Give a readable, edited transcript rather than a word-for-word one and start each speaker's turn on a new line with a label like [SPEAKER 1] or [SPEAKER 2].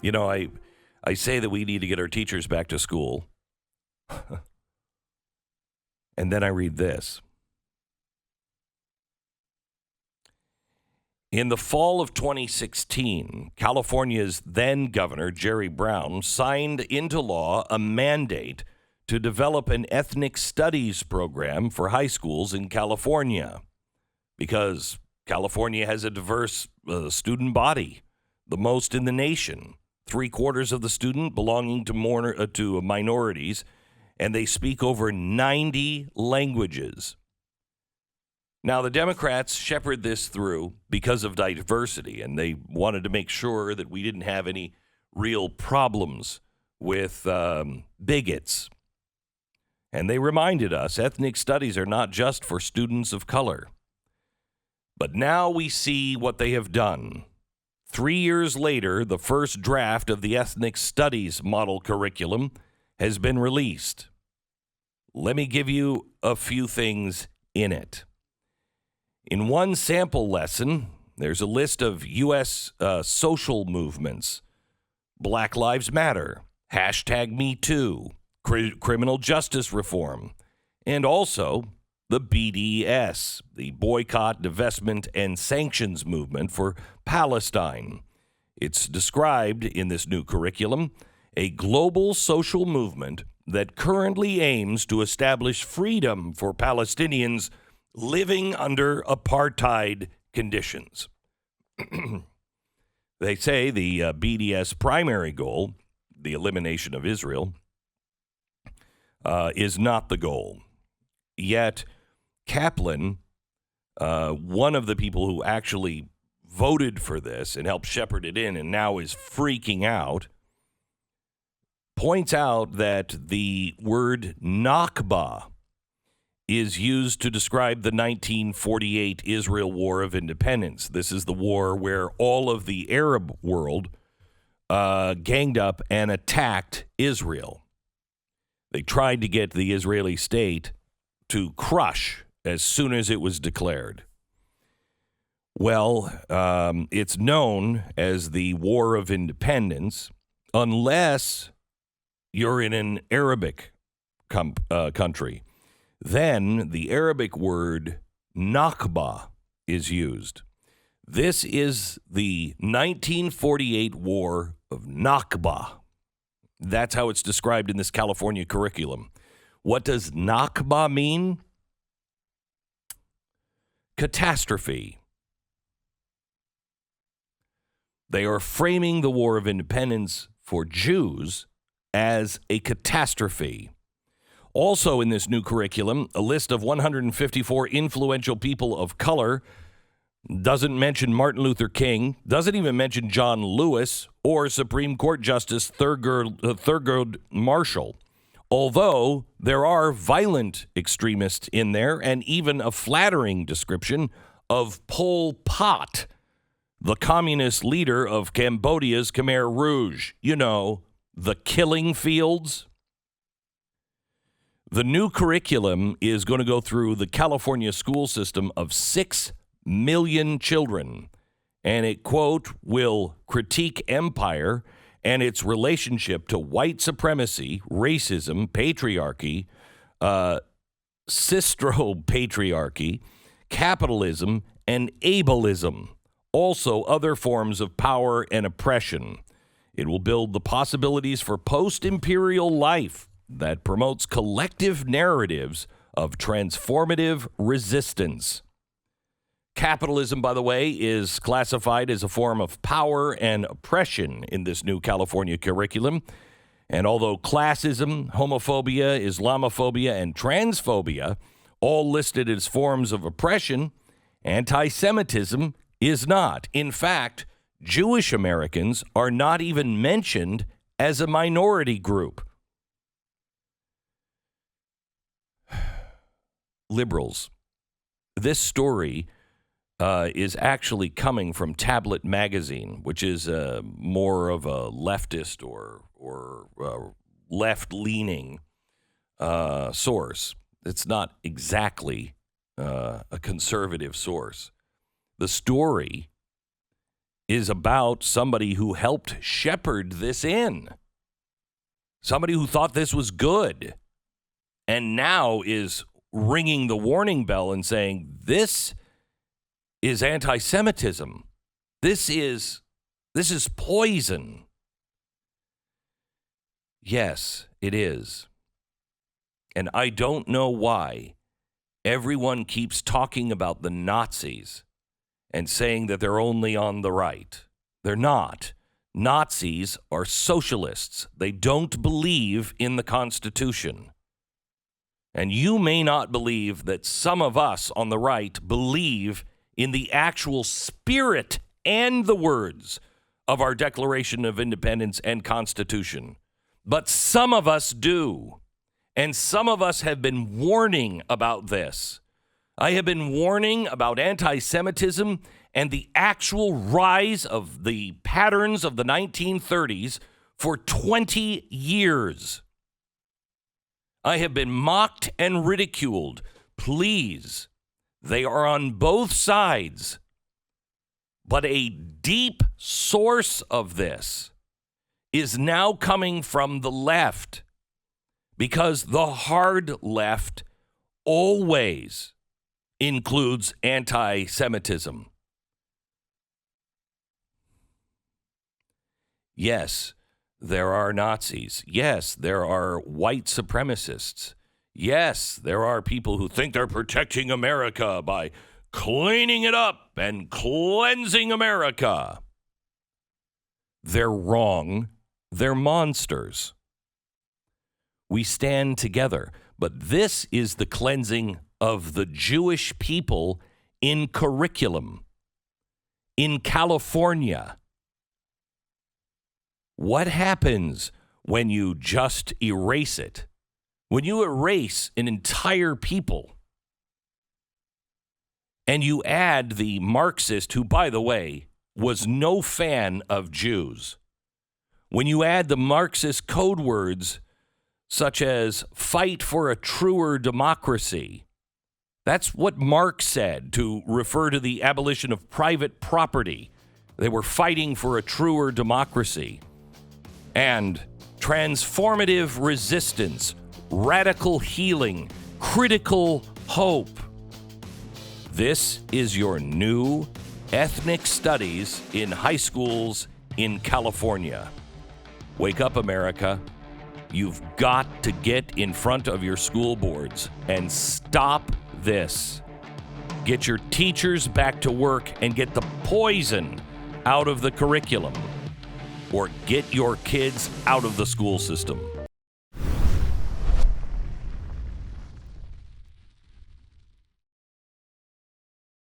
[SPEAKER 1] You know, I say that we need to get our teachers back to school. And then I read this. In the fall of 2016, California's then governor, Jerry Brown, signed into law a mandate to develop an ethnic studies program for high schools in California because California has a diverse student body, the most in the nation. 3/4 of the student belonging to minorities, and they speak over 90 languages. Now, the Democrats shepherded this through because of diversity, and they wanted to make sure that we didn't have any real problems with bigots. And they reminded us ethnic studies are not just for students of color. But now we see what they have done. 3 years later, the first draft of the ethnic studies model curriculum has been released. Let me give you a few things in it. In one sample lesson, there's a list of U.S. Social movements. Black Lives Matter, #MeToo, criminal justice reform, and also the BDS, the Boycott, Divestment, and Sanctions Movement for Palestine. It's described in this new curriculum, a global social movement that currently aims to establish freedom for Palestinians living under apartheid conditions. They say the BDS primary goal, the elimination of Israel, is not the goal. Yet Kaplan, one of the people who actually voted for this and helped shepherd it in and now is freaking out, points out that the word Nakba is used to describe the 1948 Israel War of Independence. This is the war where all of the Arab world ganged up and attacked Israel. They tried to get the Israeli state to crush as soon as it was declared. Well, it's known as the War of Independence unless you're in an Arabic country. Then the Arabic word Nakba is used. This is the 1948 War of Nakba. That's how it's described in this California curriculum. What does Nakba mean? Catastrophe. They are framing the War of Independence for Jews as a catastrophe. Also in this new curriculum, a list of 154 influential people of color doesn't mention Martin Luther King, doesn't even mention John Lewis or Supreme Court Justice Thurgood Marshall. Although there are violent extremists in there and even a flattering description of Pol Pot, the communist leader of Cambodia's Khmer Rouge. You know, the killing fields. The new curriculum is going to go through the California school system of 6 million children, and it, quote, will critique empire and its relationship to white supremacy, racism, patriarchy, sistro-patriarchy, capitalism, and ableism, also other forms of power and oppression. It will build the possibilities for post-imperial life that promotes collective narratives of transformative resistance. Capitalism, by the way, is classified as a form of power and oppression in this new California curriculum. And although classism, homophobia, Islamophobia, and transphobia all listed as forms of oppression, anti-Semitism is not. In fact, Jewish Americans are not even mentioned as a minority group. Liberals. This story is actually coming from Tablet Magazine, which is more of a leftist or left-leaning source. It's not exactly a conservative source. The story is about somebody who helped shepherd this in. Somebody who thought this was good and now is ringing the warning bell and saying, this is anti-Semitism. This is poison. Yes, it is. And I don't know why everyone keeps talking about the Nazis and saying that they're only on the right. They're not. Nazis are socialists. They don't believe in the Constitution. And you may not believe that some of us on the right believe in the actual spirit and the words of our Declaration of Independence and Constitution. But some of us do. And some of us have been warning about this. I have been warning about anti-Semitism and the actual rise of the patterns of the 1930s for 20 years. I have been mocked and ridiculed. Please, they are on both sides. But a deep source of this is now coming from the left, because the hard left always includes anti-Semitism. Yes, there are Nazis. Yes, there are white supremacists. Yes, there are people who think they're protecting America by cleaning it up and cleansing America. They're wrong. They're monsters. We stand together. But this is the cleansing of the Jewish people in curriculum in California. What happens when you just erase it? When you erase an entire people and you add the Marxist, who, by the way, was no fan of Jews. When you add the Marxist code words such as fight for a truer democracy, that's what Marx said to refer to the abolition of private property. They were fighting for a truer democracy. And transformative resistance, radical healing, critical hope. This is your new ethnic studies in high schools in California. Wake up, America. You've got to get in front of your school boards and stop this. Get your teachers back to work and get the poison out of the curriculum. Or get your kids out of the school system.